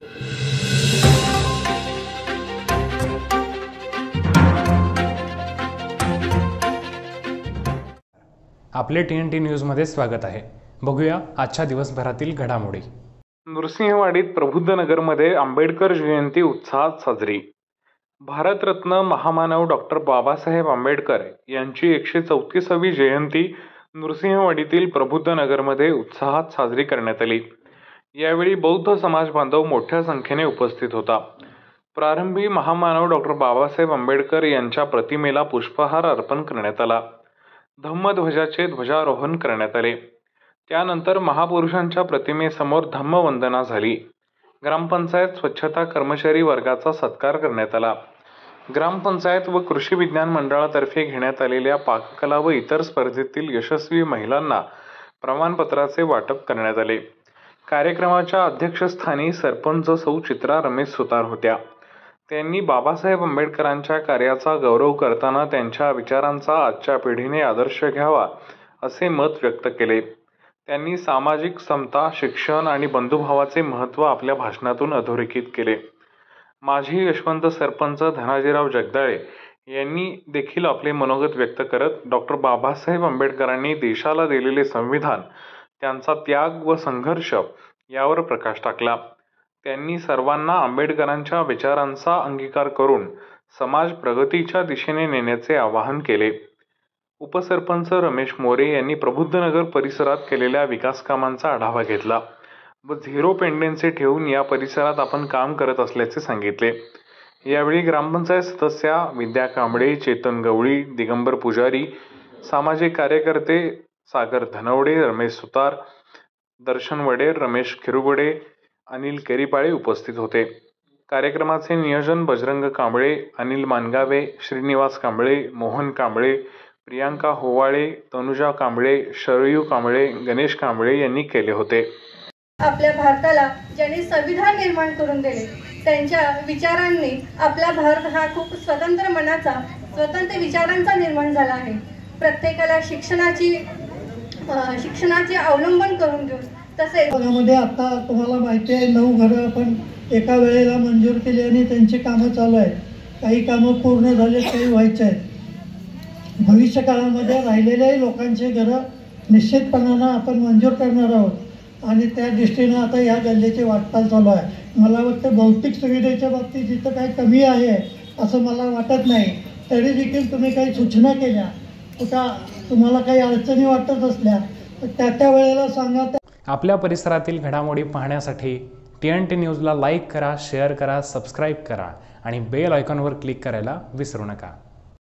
आपले TNT न्यूजमध्ये स्वागत आहे। बघूया आजच्या दिवसभरातील घडामोडी। नृसिंहवाडीत प्रबुद्धनगरमध्ये आंबेडकर जयंती उत्साहात साजरी। भारतरत्न महामानव डॉक्टर बाबासाहेब आंबेडकर यांची 134वी जयंती नृसिंहवाडीतील प्रबुद्धनगरमध्ये उत्साहात साजरी करण्यात आली। यावेळी बौद्ध समाज बांधव मोठ्या संख्येने उपस्थित होता। प्रारंभी महामानव डॉक्टर बाबासाहेब आंबेडकर यांच्या प्रतिमेला पुष्पहार अर्पण करण्यात आला। धम्मध्वजाचे ध्वजारोहण करण्यात आले। त्यानंतर महापुरुषांच्या प्रतिमेसमोर धम्मवंदना झाली। ग्रामपंचायत स्वच्छता कर्मचारी वर्गाचा सत्कार करण्यात आला। ग्रामपंचायत व कृषी विज्ञान मंडळातर्फे घेण्यात आलेल्या पाककला व इतर स्पर्धेतील यशस्वी महिलांना प्रमाणपत्राचे वाटप करण्यात आले। कार्यक्रमाच्या अध्यक्षस्थानी सरपंच सौ चित्रा रमेश सुतार होत्या। त्यांनी बाबासाहेब आंबेडकरांच्या कार्याचा गौरव करताना त्यांच्या विचारांचा आजच्या पिढीने आदर्श घ्यावा असे मत व्यक्त केले। त्यांनी सामाजिक समता, शिक्षण आणि बंधुभावाचे महत्त्व आपल्या भाषणातून अधोरेखित केले। माजी यशवंत सरपंच धनाजीराव जगदाळे यांनी देखील आपले मनोगत व्यक्त करत डॉक्टर बाबासाहेब आंबेडकरांनी देशाला दिलेले संविधान, त्यांचा त्याग व संघर्ष यावर प्रकाश टाकला। त्यांनी सर्वांना आंबेडकरांच्या विचारांचा अंगीकार करून समाज प्रगतीच्या दिशेने नेण्याचे आवाहन केले। उपसरपंच रमेश मोरे यांनी प्रबुद्धनगर परिसरात केलेल्या विकास कामांचा आढावा घेतला व झिरो पेंडेन्सी ठेवून या परिसरात आपण काम करत असल्याचे सांगितले। यावेळी ग्रामपंचायत सदस्या विद्या कांबळे, चेतन गवळी, दिगंबर पुजारी, सामाजिक कार्यकर्ते सागर धनवडे, रमेश सुतार, दर्शन वडेर, रमेश खिरुगडे, अनिल केरीपाळे उपस्थित होते। कार्यक्रमाचे नियोजन बजरंग कांबळे, अनिल मानगावे, श्रीनिवास कांबळे, मोहन कांबळे, प्रियांका होवाळे, तनुजा कांबळे, शरयू कांबळे, गणेश कांबळे यांनी केले होते। आपल्या भारताला ज्यांनी संविधान निर्माण करून दिले, त्यांच्या विचारांनी आपला भारत हा खूप स्वतंत्र मनाचा, स्वतंत्र विचारांचा निर्माण झाला आहे। प्रत्येकाला शिक्षणाचे अवलंबन करून घेऊन तसेच भागामध्ये आता तुम्हाला माहिती आहे 9 घरं आपण एका वेळेला मंजूर केली आणि त्यांची कामं चालू आहेत। काही कामं पूर्ण झाले, काही व्हायचे आहेत। भविष्य काळामध्ये राहिलेल्याही लोकांची घरं निश्चितपणानं आपण मंजूर करणार आहोत आणि त्या दृष्टीनं आता या गल्लीची वाटचाल चालू आहे। मला वाटतं भौतिक सुविधेच्या बाबतीत जिथं काही कमी आहे असं मला वाटत नाही, तरी देखील तुम्ही काही सूचना केल्या, कुठं तुम्हाला काही अडचणी वाटत असल्या तर त्या वेळेला सांगा। आपल्या परिसरातील घडामोडी पाहण्यासाठी TNT न्यूजला लाईक करा, शेअर करा, सबस्क्राईब करा आणि बेल आयकॉनवर क्लिक करायला विसरू नका।